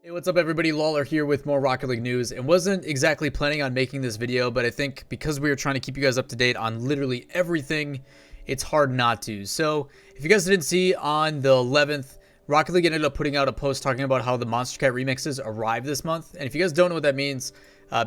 Hey, what's up everybody? Lawler here with more Rocket League news, and wasn't exactly planning on making this video, but I think because we were trying to keep you guys up to date on literally everything, it's hard not to. So if you guys didn't see, on the 11th, Rocket League ended up putting out a post talking about how the Monstercat remixes arrived this month. And if you guys don't know what that means,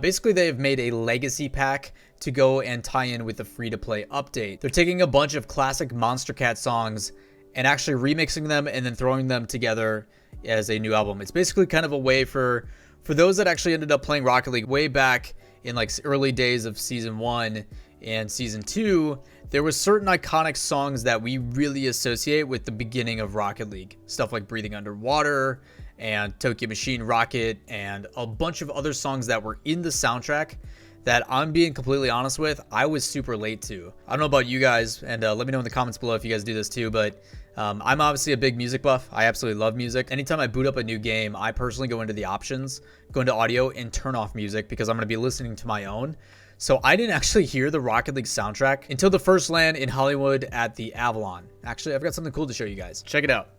basically they've made a legacy pack to go and tie in with the free-to-play update. They're taking a bunch of classic Monstercat songs and actually remixing them and then throwing them together as a new album. It's basically kind of a way for those that actually ended up playing Rocket League way back in like early days of season 1 and season 2. There was certain iconic songs that we really associate with the beginning of Rocket League. Stuff like Breathing Underwater and Tokyo Machine Rocket and a bunch of other songs that were in the soundtrack that, I'm being completely honest with, I was super late to. I don't know about you guys, and let me know in the comments below if you guys do this too, but I'm obviously a big music buff. I absolutely love music. Anytime I boot up a new game, I personally go into the options, go into audio, and turn off music because I'm going to be listening to my own. So I didn't actually hear the Rocket League soundtrack until the first LAN in Hollywood at the Avalon. Actually, I've got something cool to show you guys. Check it out.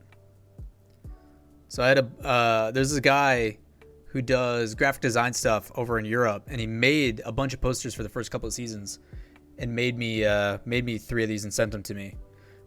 So I had there's this guy who does graphic design stuff over in Europe, and he made a bunch of posters for the first couple of seasons and made me 3 of these and sent them to me.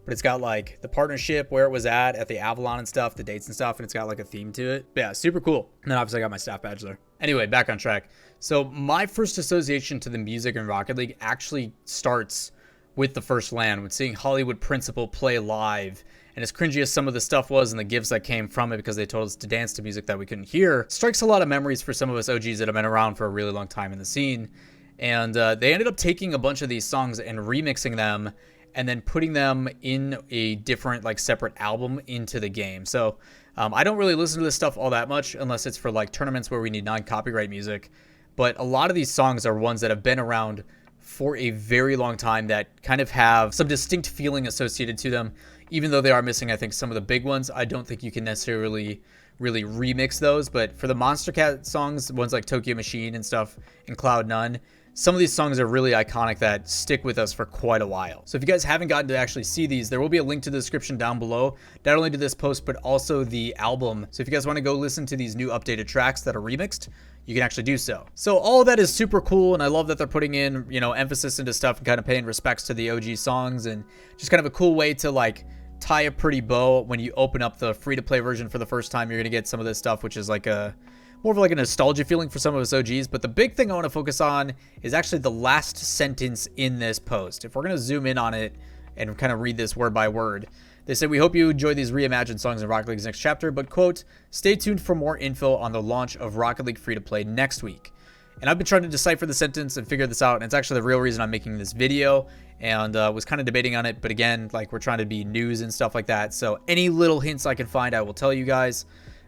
But it's got like the partnership, where it was at the Avalon and stuff, the dates and stuff, and it's got like a theme to it. But yeah, super cool. And then obviously I got my staff badge there. Anyway, back on track. So my first association to the music in Rocket League actually starts with the first LAN, with seeing Hollywood Principal play live. And as cringy as some of the stuff was and the gifs that came from it because they told us to dance to music that we couldn't hear, strikes a lot of memories for some of us OGs that have been around for a really long time in the scene. And they ended up taking a bunch of these songs and remixing them and then putting them in a different, like, separate album into the game. So I don't really listen to this stuff all that much unless it's for like tournaments where we need non-copyright music. But a lot of these songs are ones that have been around for a very long time that kind of have some distinct feeling associated to them. Even though they are missing, I think, some of the big ones, I don't think you can necessarily really remix those. But for the Monstercat songs, ones like Tokyo Machine and stuff and Cloud None, some of these songs are really iconic that stick with us for quite a while. So if you guys haven't gotten to actually see these, there will be a link to the description down below, not only to this post, but also the album. So if you guys want to go listen to these new updated tracks that are remixed, you can actually do so. So all of that is super cool, and I love that they're putting in, you know, emphasis into stuff and kind of paying respects to the OG songs, and just kind of a cool way to like tie a pretty bow. When you open up the free-to-play version for the first time, you're going to get some of this stuff, which is like a more of like a nostalgia feeling for some of us OGs. But the big thing I want to focus on is actually the last sentence in this post. If we're going to zoom in on it and kind of read this word by word, they said, "We hope you enjoy these reimagined songs in Rocket League's next chapter, but, quote, stay tuned for more info on the launch of Rocket League free-to-play next week." And I've been trying to decipher the sentence and figure this out, and it's actually the real reason I'm making this video, and was kind of debating on it. But again, like, we're trying to be news and stuff like that, so any little hints I can find, I will tell you guys.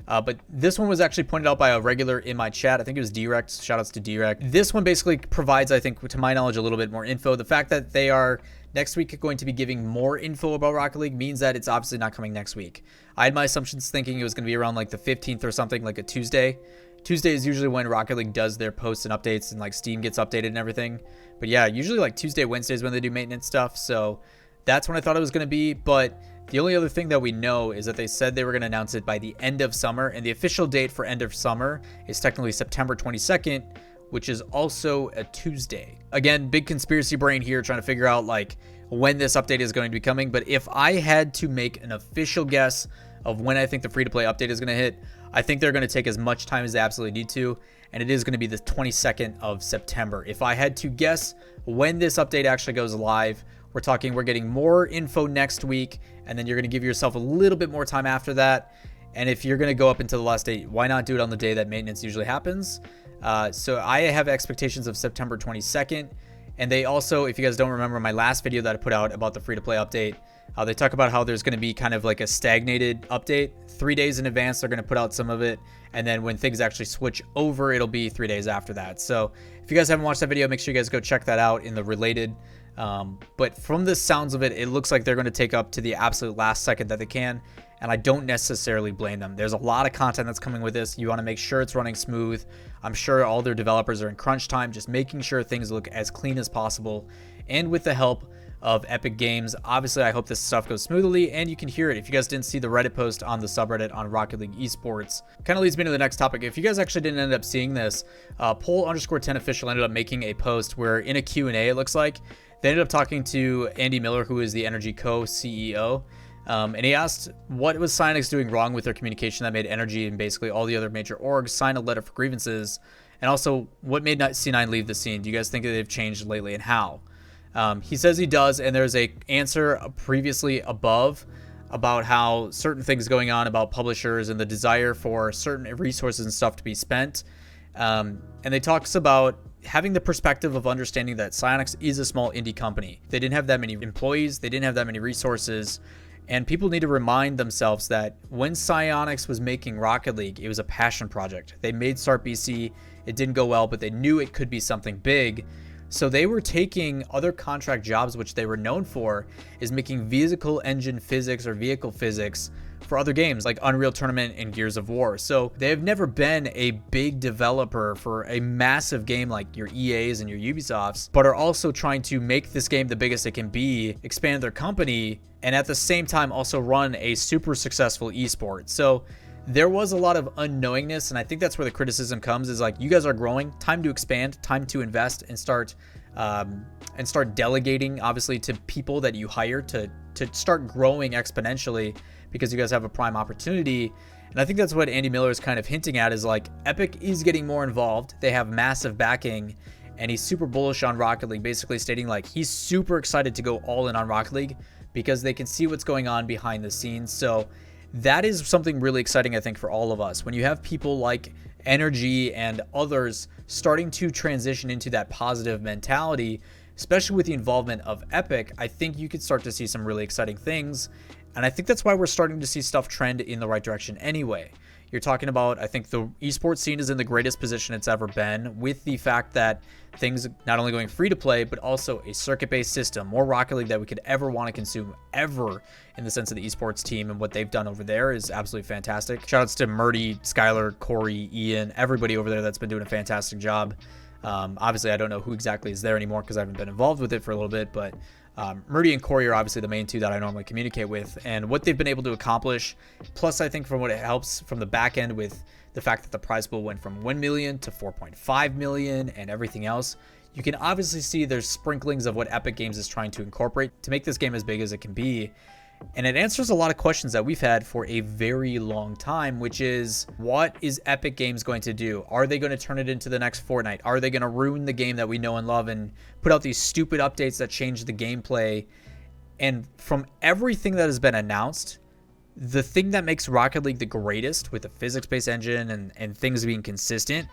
But this one was actually pointed out by a regular in my chat. I think it was Direct. Shoutouts to Direct. This one basically provides, I think, to my knowledge, a little bit more info. The fact that they are next week going to be giving more info about Rocket League means that it's obviously not coming next week. I had my assumptions thinking it was going to be around like the 15th or something, like a Tuesday. Tuesday is usually when Rocket League does their posts and updates, and like Steam gets updated and everything. But yeah, usually like Tuesday, Wednesdays when they do maintenance stuff. So that's when I thought it was going to be. But the only other thing that we know is that they said they were going to announce it by the end of summer, and the official date for end of summer is technically September 22nd, which is also a Tuesday. Again, big conspiracy brain here, trying to figure out like when this update is going to be coming. But if I had to make an official guess of when I think the free-to-play update is going to hit, I think they're going to take as much time as they absolutely need to, and it is going to be the 22nd of September. If I had to guess when this update actually goes live, we're getting more info next week, and then you're going to give yourself a little bit more time after that. And if you're going to go up into the last date, why not do it on the day that maintenance usually happens? So I have expectations of September 22nd. And they also, if you guys don't remember my last video that I put out about the free-to-play update, they talk about how there's going to be kind of like a stagnated update. 3 days in advance, they're going to put out some of it. And then when things actually switch over, it'll be 3 days after that. So if you guys haven't watched that video, make sure you guys go check that out in the related. But from the sounds of it, it looks like they're going to take up to the absolute last second that they can. and I don't necessarily blame them. There's a lot of content that's coming with this. You want to make sure it's running smooth. I'm sure all their developers are in crunch time, just making sure things look as clean as possible. And with the help of Epic Games, obviously I hope this stuff goes smoothly, and you can hear it. If you guys didn't see the Reddit post on the subreddit on Rocket League Esports, kind of leads me to the next topic. If you guys actually didn't end up seeing this, Poll_10 official ended up making a post where in a Q&A, it looks like, they ended up talking to Andy Miller, who is the Energy co-CEO, and he asked what was Psyonix doing wrong with their communication that made Energy and basically all the other major orgs sign a letter for grievances, and also what made C9 leave the scene. Do you guys think that they've changed lately, and how? He says he does, and there's a answer previously above about how certain things going on about publishers and the desire for certain resources and stuff to be spent. And they talks about having the perspective of understanding that Psyonix is a small indie company. They didn't have that many employees, they didn't have that many resources, and people need to remind themselves that when Psyonix was making Rocket League, it was a passion project. They made Start BC, it didn't go well, but they knew it could be something big. So they were taking other contract jobs, which they were known for, is making vehicle engine physics or vehicle physics for other games like Unreal Tournament and Gears of War. So they have never been a big developer for a massive game like your EAs and your Ubisofts, but are also trying to make this game the biggest it can be, expand their company, and at the same time also run a super successful esport. So there was a lot of unknowingness, and I think that's where the criticism comes, is like, you guys are growing, time to expand, time to invest and start delegating, obviously, to people that you hire to start growing exponentially, because you guys have a prime opportunity. And I think that's what Andy Miller is kind of hinting at, is like, Epic is getting more involved, they have massive backing, and he's super bullish on Rocket League, basically stating like he's super excited to go all in on Rocket League because they can see what's going on behind the scenes. So that is something really exciting, I think, for all of us. When you have people like Energy and others starting to transition into that positive mentality, especially with the involvement of Epic, I think you could start to see some really exciting things. And I think that's why we're starting to see stuff trend in the right direction anyway. You're talking about, I think the esports scene is in the greatest position it's ever been, with the fact that things not only going free to play, but also a circuit-based system, more Rocket League that we could ever want to consume ever, in the sense of the esports team, and what they've done over there is absolutely fantastic. Shoutouts to Murdy, Skylar, Corey, Ian, everybody over there that's been doing a fantastic job. Obviously, I don't know who exactly is there anymore because I haven't been involved with it for a little bit, but Murdy and Corey are obviously the main two that I normally communicate with, and what they've been able to accomplish. Plus, I think from what it helps from the back end with the fact that the prize pool went from 1 million to 4.5 million and everything else, you can obviously see there's sprinklings of what Epic Games is trying to incorporate to make this game as big as it can be. And it answers a lot of questions that we've had for a very long time, which is, what is Epic Games going to do? Are they going to turn it into the next Fortnite? Are they going to ruin the game that we know and love and put out these stupid updates that change the gameplay? And from everything that has been announced, the thing that makes Rocket League the greatest, with the physics-based engine and things being consistent,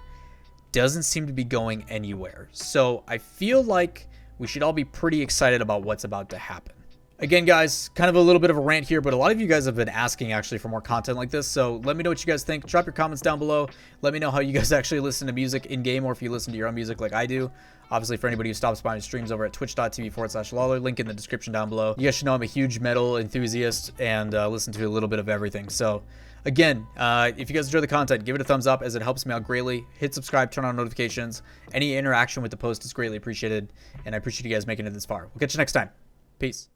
doesn't seem to be going anywhere. So I feel like we should all be pretty excited about what's about to happen. Again, guys, kind of a little bit of a rant here, but a lot of you guys have been asking actually for more content like this, so let me know what you guys think. Drop your comments down below. Let me know how you guys actually listen to music in-game, or if you listen to your own music like I do. Obviously, for anybody who stops by my streams over at twitch.tv/Lawler, link in the description down below. You guys should know I'm a huge metal enthusiast and listen to a little bit of everything. So, again, if you guys enjoy the content, give it a thumbs up, as it helps me out greatly. Hit subscribe, turn on notifications. Any interaction with the post is greatly appreciated, and I appreciate you guys making it this far. We'll catch you next time. Peace.